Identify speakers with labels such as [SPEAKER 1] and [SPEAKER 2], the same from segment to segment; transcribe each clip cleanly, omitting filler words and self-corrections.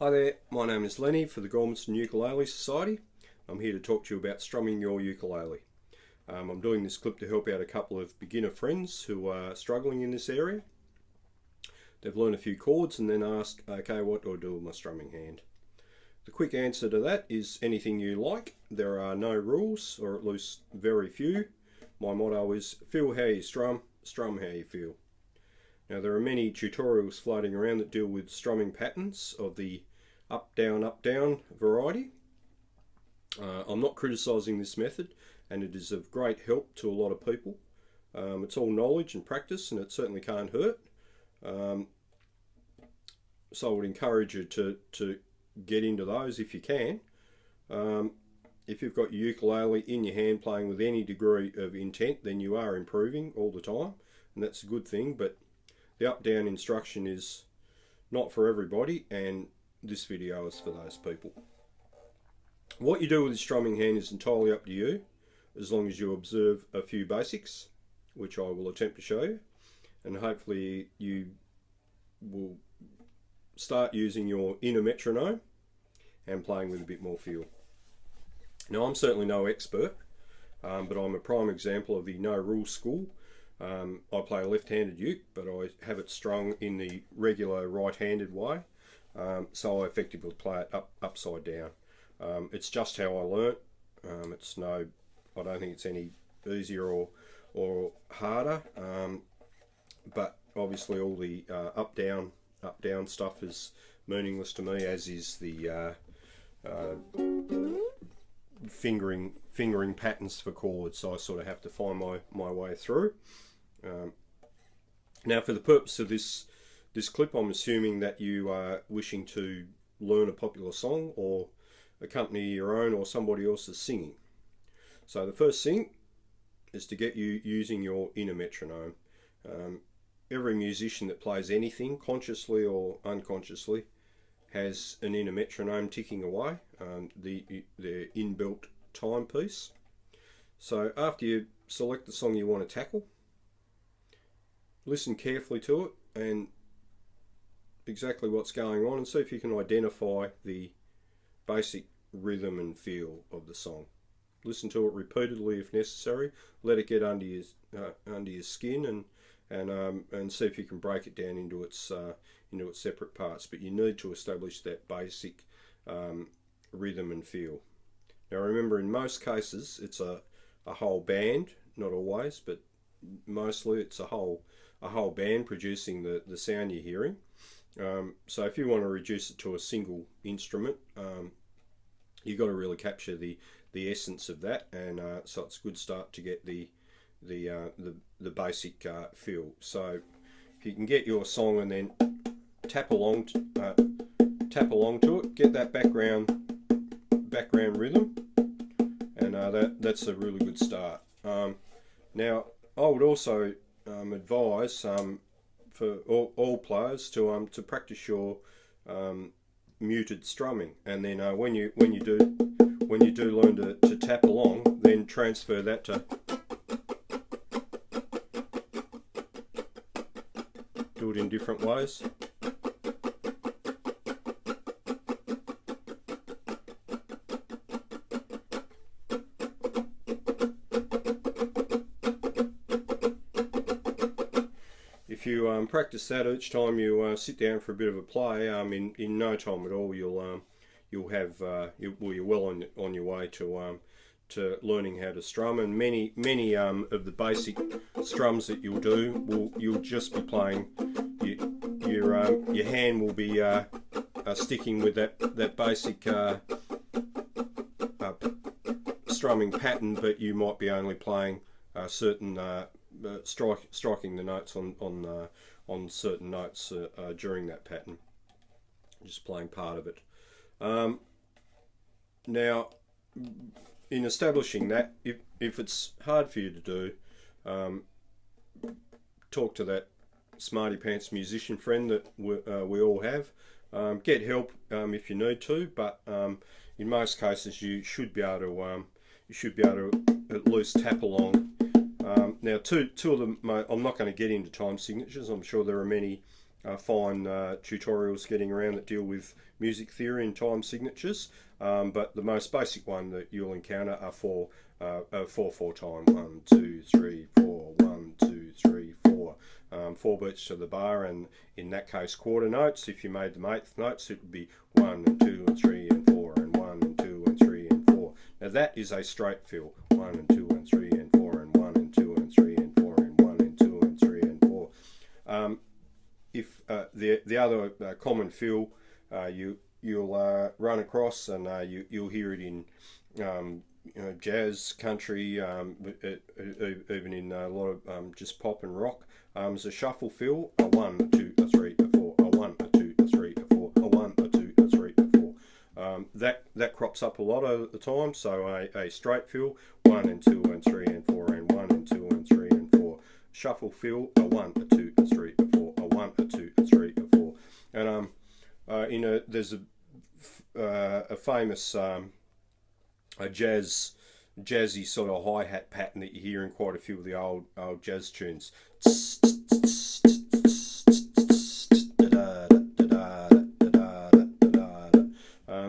[SPEAKER 1] Hi there, my name is Lenny for the Gormanston Ukulele Society. I'm here to talk to you about strumming your ukulele. I'm doing this clip to help out a couple of beginner friends who are struggling in this area. They've learned a few chords and then asked, okay, what do I do with my strumming hand? The quick answer to that is anything you like. There are no rules, or at least very few. My motto is feel how you strum, strum how you feel. Now there are many tutorials floating around that deal with strumming patterns of the up down variety. I'm not criticising this method, and it is of great help to a lot of people. It's all knowledge and practice, and it certainly can't hurt. So I would encourage you to get into those if you can. If you've got your ukulele in your hand playing with any degree of intent, then you are improving all the time, and that's a good thing. But the up-down instruction is not for everybody, and this video is for those people. What you do with the strumming hand is entirely up to you, as long as you observe a few basics, which I will attempt to show you, and hopefully you will start using your inner metronome and playing with a bit more feel. Now, I'm certainly no expert, but I'm a prime example of the no rules school. I play a left-handed uke, but I have it strung in the regular right-handed way, so I effectively play it upside down. It's just how I learnt. I don't think it's any easier or harder, but obviously all the up down stuff is meaningless to me, as is the fingering patterns for chords. So I sort of have to find my way through. Now, for the purpose of this clip, I'm assuming that you are wishing to learn a popular song or accompany your own or somebody else's singing. So the first thing is to get you using your inner metronome. Every musician that plays anything, consciously or unconsciously, has an inner metronome ticking away, their inbuilt timepiece. So after you select the song you want to tackle, listen carefully to it and exactly what's going on, and see if you can identify the basic rhythm and feel of the song. Listen to it repeatedly if necessary. Let it get under your skin, and see if you can break it down into its separate parts. But you need to establish that basic rhythm and feel. Now remember, in most cases it's a whole band, not always, but mostly it's a whole band producing the sound you're hearing. So if you want to reduce it to a single instrument, you've got to really capture the essence of that, and so it's a good start to get the basic feel. So if you can get your song and then tap along to it, get that background rhythm, and that's a really good start. Now I would also advise for all players to practice your muted strumming, and then when you do learn to tap along, then transfer that to do it in different ways. If you practice that each time you sit down for a bit of a play, in no time at all you're well on your way to learning how to strum. And many of the basic strums that you'll do, you'll just be playing. Your hand will be sticking with that basic strumming pattern, but you might be only playing certain striking the notes on certain notes during that pattern, just playing part of it. Now, in establishing that, if it's hard for you to do, talk to that smarty pants musician friend that we all have. Get help if you need to, but in most cases you should be able to at least tap along. Now, two of them, I'm not going to get into time signatures. I'm sure there are many find tutorials getting around that deal with music theory and time signatures, but the most basic one that you'll encounter are 4/4 time. 1, 2, 3, 4. 1, 2, 3, 4. 4 beats to the bar, and in that case quarter notes. If you made them eighth notes, it would be 1 and 2 and 3 and 4 and 1 and 2 and 3 and 4. Now that is a straight fill. 1 and 2 and 3 and 4 and 1 and 2 and 3 and 4 and 1 and 2 and 3 and 4. If the other common fill you'll run across, and you'll hear it in jazz, country, even in a lot of just pop and rock, is a shuffle fill. A 1, a 2, a 3, a 4. A 1, a 2, a 3, a 4. A 1, a 2, a 3, a 4. That crops up a lot of the time. So a straight fill, 1 and 2 and 3 and 4 and 1 and 2 and 3 and 4. Shuffle fill, a 1, a 2, a 3, a 4. A 1, a 2, a 3, a 4. And there's a famous a jazzy sort of hi-hat pattern that you hear in quite a few of the old jazz tunes.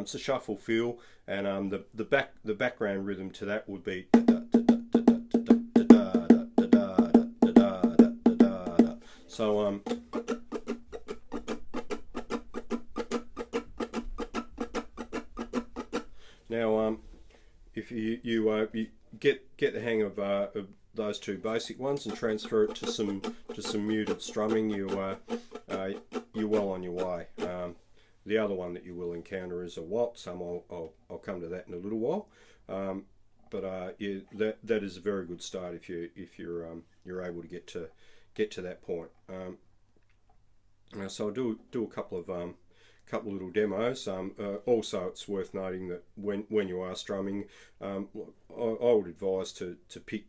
[SPEAKER 1] It's a shuffle feel, and the background rhythm to that would be so now if you get the hang of those two basic ones and transfer it to some muted strumming, you're well on your way. The other one that you will encounter is a waltz. I'll come to that in a little while. Yeah, that is a very good start if you're able to get to that point. So I'll do a couple of little demos. Also, it's worth noting that when you are strumming, I would advise to pick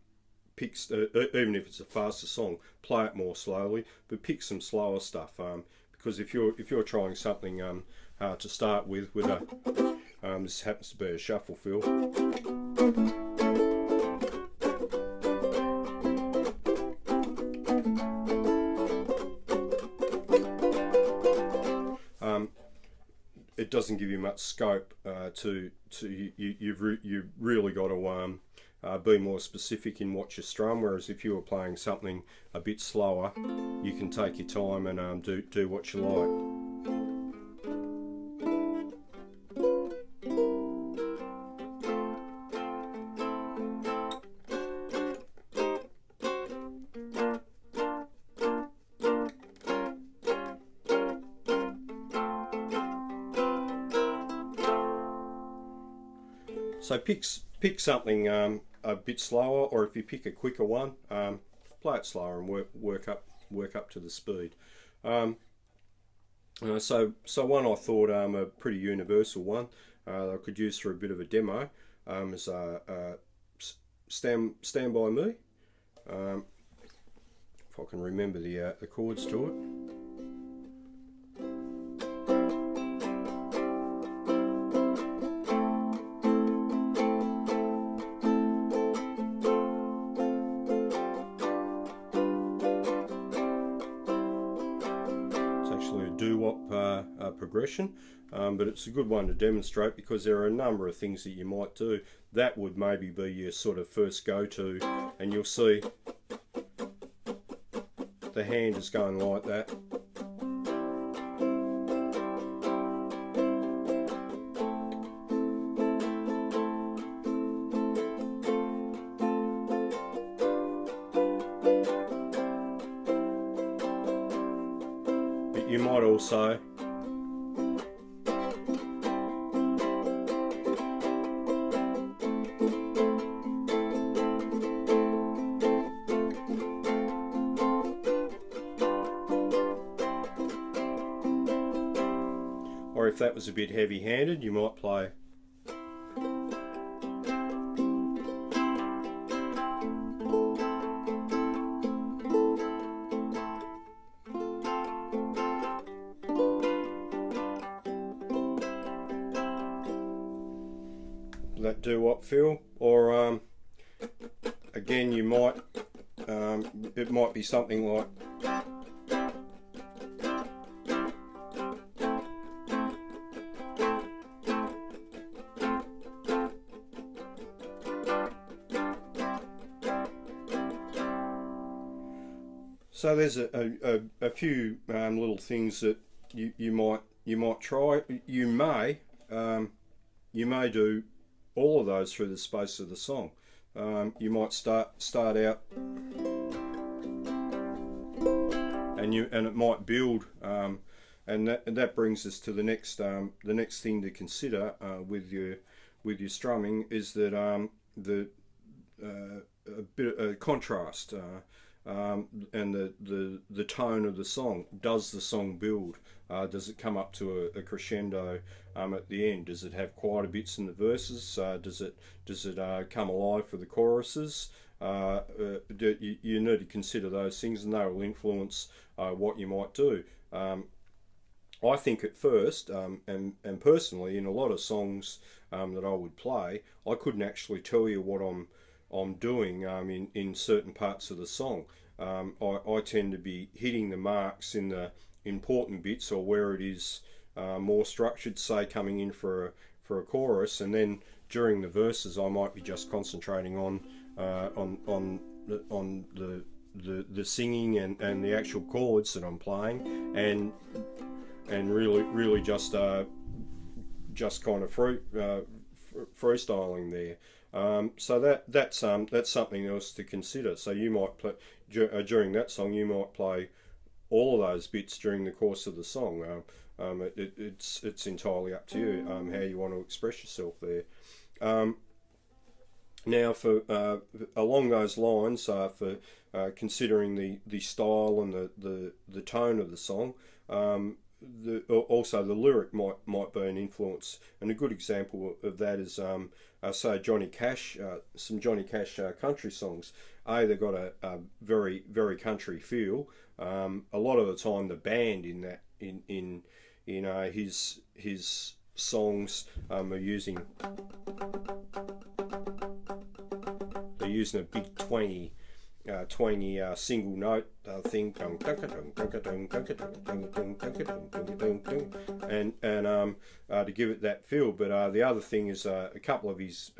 [SPEAKER 1] even if it's a faster song, play it more slowly, but pick some slower stuff. Because if you're trying something hard to start with a this happens to be a shuffle fill. It doesn't give you much scope you've really got to be more specific in what you strum. Whereas if you were playing something a bit slower, you can take your time and do what you like. So pick something a bit slower, or if you pick a quicker one, play it slower and work up to the speed. So one I thought a pretty universal one I could use for a bit of a demo is Stand By Me. If I can remember the chords to it. Progression, but it's a good one to demonstrate because there are a number of things that you might do. That would maybe be your sort of first go-to, and you'll see the hand is going like that. But you might also or if that was a bit heavy-handed, you might play that doo-wop feel, or again you might it might be something like So there's a few little things that you might try. You may do all of those through the space of the song. You might start out, and it might build, and that brings us to the next thing to consider with your strumming is that a bit of contrast. And the tone of the song. Does the song build? Does it come up to a crescendo at the end? Does it have quieter bits in the verses? Does it come alive for the choruses? You need to consider those things, and they will influence what you might do. I think at first, and personally, in a lot of songs that I would play, I couldn't actually tell you what I'm doing in certain parts of the song. I tend to be hitting the marks in the important bits, or where it is more structured, say coming in for a chorus, and then during the verses I might be just concentrating on the singing and the actual chords that I'm playing, and really just kind of freestyling there. So that's something else to consider. So you might play during that song. You might play all of those bits during the course of the song. It's entirely up to you how you want to express yourself there. Now, for along those lines, for considering the style and the tone of the song. Also the lyric might be an influence, and a good example of that is say Johnny Cash, some Johnny Cash country songs. They've got a very country feel. A lot of the time the band in his songs are using a big twangy single note thing, and to give it that feel. But the other thing is a couple of his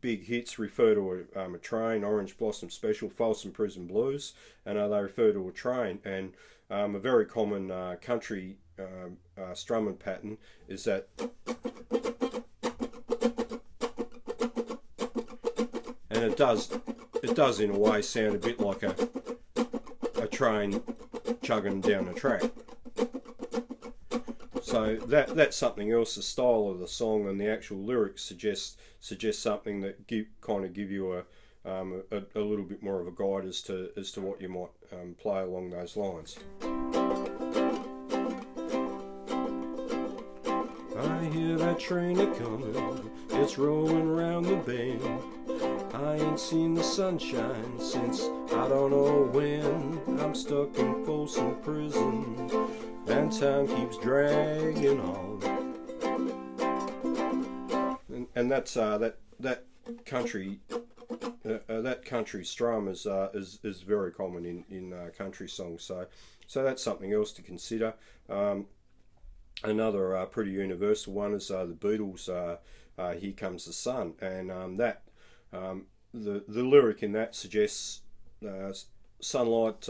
[SPEAKER 1] big hits refer to a train, Orange Blossom Special, Folsom Prison Blues, and they refer to a train. And a very common country strumming pattern is that. And it does in a way sound a bit like a train chugging down a track. So that's something else. The style of the song and the actual lyrics suggest something that give you a little bit more of a guide as to what you might play along those lines. I hear that train a-comin', it's rolling around the bend. I ain't seen the sunshine since I don't know when. I'm stuck in Folsom Prison and time keeps dragging on. And that's that country strum is very common in country songs. So that's something else to consider. Another pretty universal one is the Beatles' "Here Comes the Sun," and that. The lyric in that suggests sunlight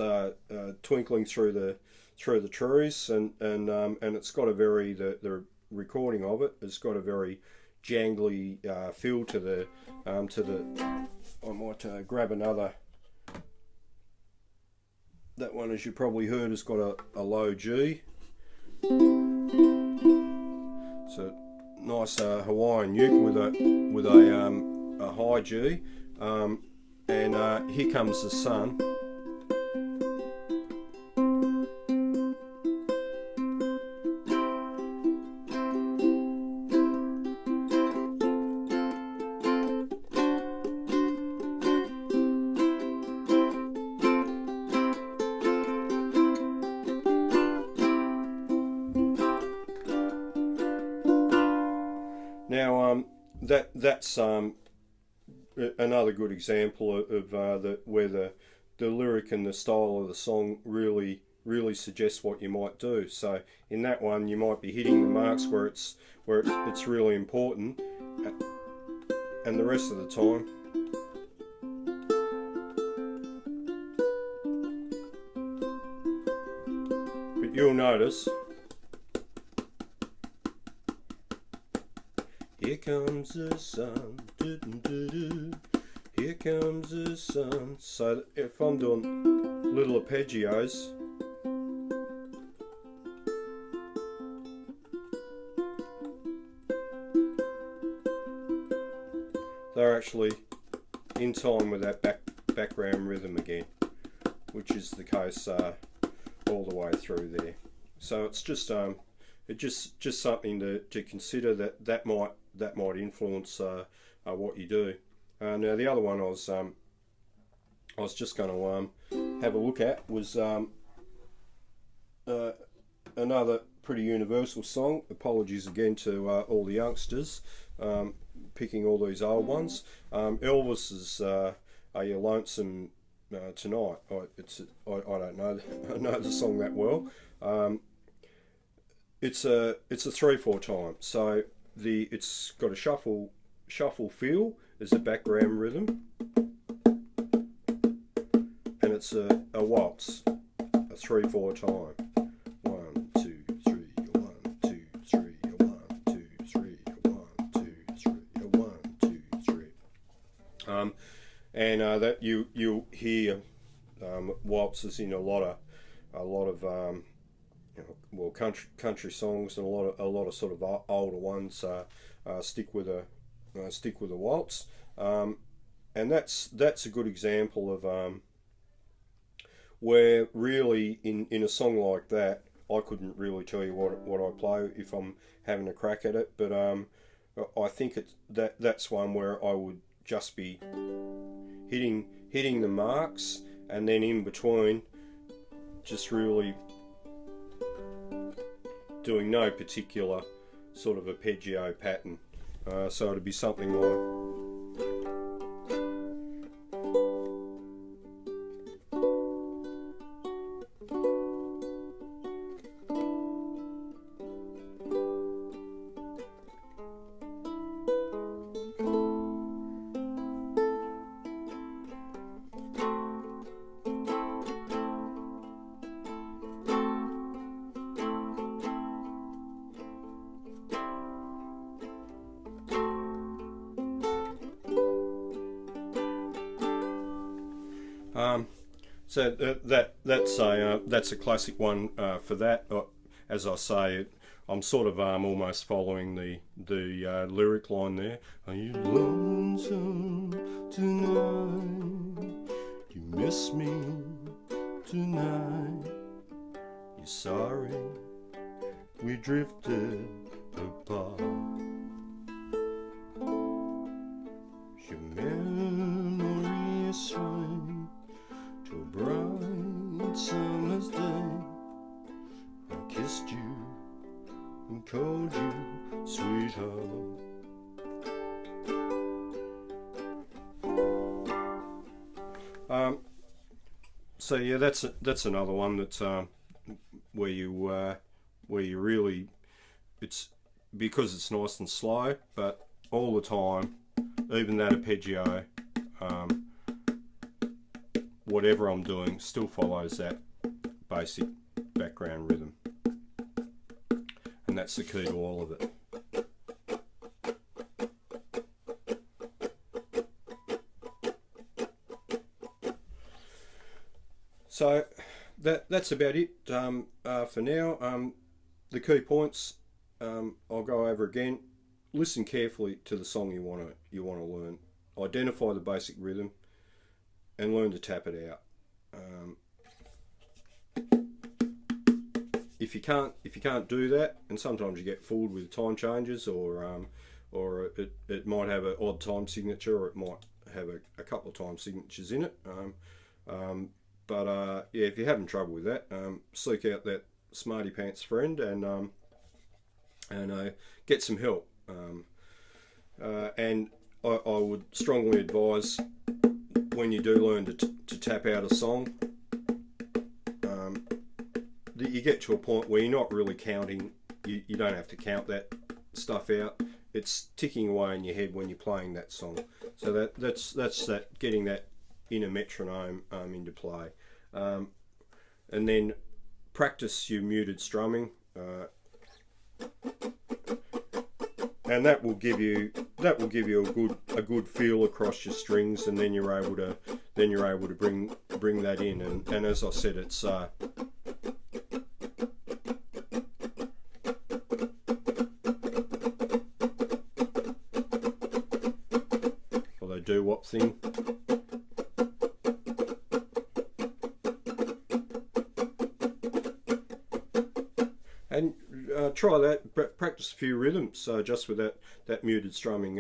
[SPEAKER 1] twinkling through the trees, and it's got a very the recording of it has got a very jangly feel to the. I might grab another. That one, as you probably heard, has got a low G. So nice Hawaiian uke with a high G, and Here Comes the Sun. Now that's another good example of where the lyric and the style of the song really suggests what you might do. So in that one you might be hitting the marks where it's really important, and the rest of the time you'll notice here comes the sun, doo -doo -doo -doo. Here comes the sun. So if I'm doing little arpeggios, they're actually in time with that background rhythm again, which is the case all the way through there. So it's just just something to consider, that might influence what you do. Now the other one I was just going to have a look at was another pretty universal song. Apologies again to all the youngsters picking all these old ones. Elvis's "Are You Lonesome Tonight?" I don't know I know the song that well. It's a 3/4 time, so it's got a shuffle feel as a background rhythm, and it's a waltz, a 3/4 time. 1 2 3, 1 2 3, 1 2 3, 1 2 3, 1 2 3. And that you'll hear waltzes in a lot of well, country songs, and a lot of sort of older ones stick with a waltz, and that's a good example of where really in a song like that, I couldn't really tell you what I play if I'm having a crack at it, but I think that's one where I would just be hitting the marks, and then in between just really doing no particular sort of arpeggio pattern. So it'd be something like so that's a classic one for that. As I say, I'm sort of almost following the lyric line there. Are you lonesome tonight? You miss me tonight? You're sorry we drifted apart? Your memory is sweet to a bright summer's day. I kissed you and called you sweetheart. So yeah, that's another one that's where you really, it's because it's nice and slow, but all the time, even that arpeggio, whatever I'm doing, still follows that basic background rhythm, and that's the key to all of it. So that's about it for now. The key points I'll go over again. Listen carefully to the song you want to learn. Identify the basic rhythm and learn to tap it out. If you can't do that, and sometimes you get fooled with time changes, or it might have an odd time signature, or it might have a couple of time signatures in it. But yeah, if you're having trouble with that, seek out that smarty pants friend and get some help. And I would strongly advise, when you do learn to tap out a song, that you get to a point where you're not really counting. You don't have to count that stuff out. It's ticking away in your head when you're playing that song. So that's that, getting that inner metronome into play. And then practice your muted strumming, and that will give you a good feel across your strings, and then you're able to bring that in. And as I said, it's doo-wop thing. And try that, practice a few rhythms just with that muted strumming.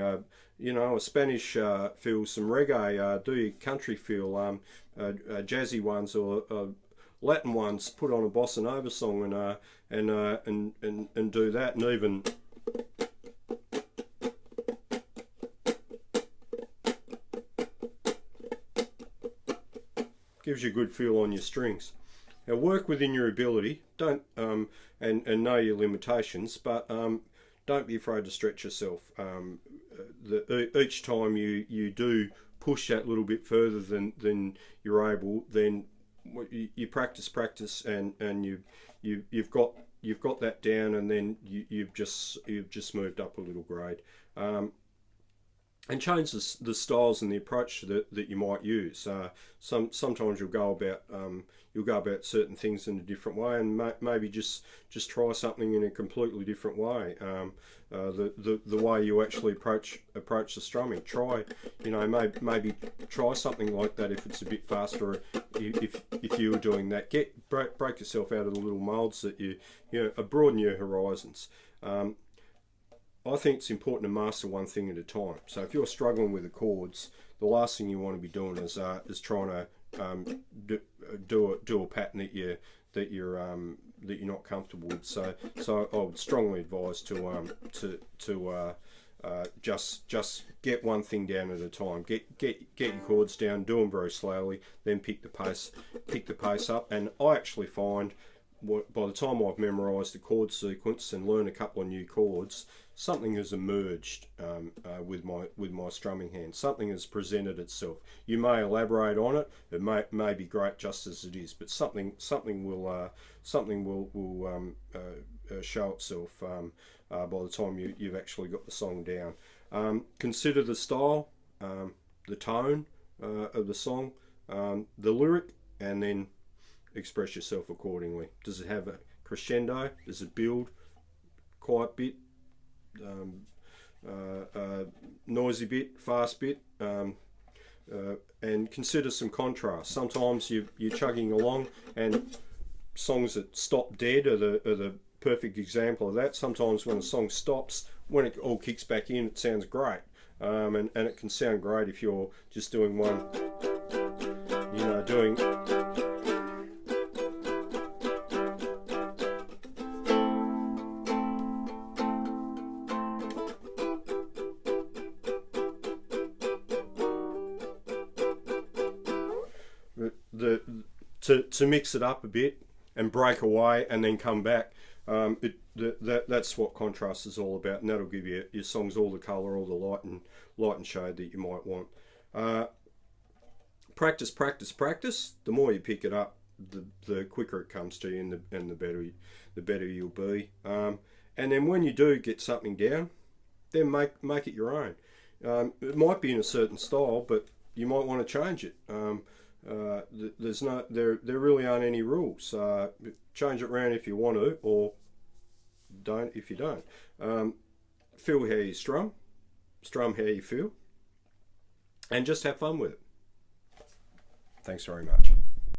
[SPEAKER 1] You know, a Spanish feel, some reggae, do your country feel, jazzy ones or Latin ones, put on a bossa nova song and do that, and even gives you a good feel on your strings. Now, work within your ability. Don't and know your limitations, but don't be afraid to stretch yourself. Each time you do push that little bit further than you're able, then you practice, and you've got that down, and then you've just moved up a little grade. And change the styles and the approach that you might use. Sometimes you'll go about certain things in a different way, and maybe just try something in a completely different way. The way you actually approach the strumming. Try, you know, maybe try something like that if it's a bit faster. If you were doing that, break yourself out of the little molds that you know, broaden your horizons. I think it's important to master one thing at a time. So if you're struggling with the chords, the last thing you want to be doing is trying to do a pattern that you're not comfortable with. So I would strongly advise to just get one thing down at a time. Get your chords down, do them very slowly, then pick the pace up. And I actually find, by the time I've memorised the chord sequence and learn a couple of new chords, something has emerged with my strumming hand. Something has presented itself. You may elaborate on it. It may be great just as it is, but something will show itself by the time you've actually got the song down. Consider the style, the tone of the song, the lyric, and then express yourself accordingly. Does it have a crescendo? Does it build? Quiet bit, noisy bit, fast bit, and consider some contrast. Sometimes you're chugging along, and songs that stop dead are the perfect example of that. Sometimes when a song stops, when it all kicks back in, it sounds great, and it can sound great if you're just doing one, you know, doing to mix it up a bit and break away and then come back. That's what contrast is all about, and that'll give you your songs all the colour, all the light and shade that you might want. Practice. The more you pick it up, the quicker it comes to you, and the better you'll be. And then when you do get something down, then make it your own. It might be in a certain style, but you might want to change it. There really aren't any rules. Change it around if you want to, or don't if you don't. Feel how you strum how you feel, and just have fun with it. Thanks very much.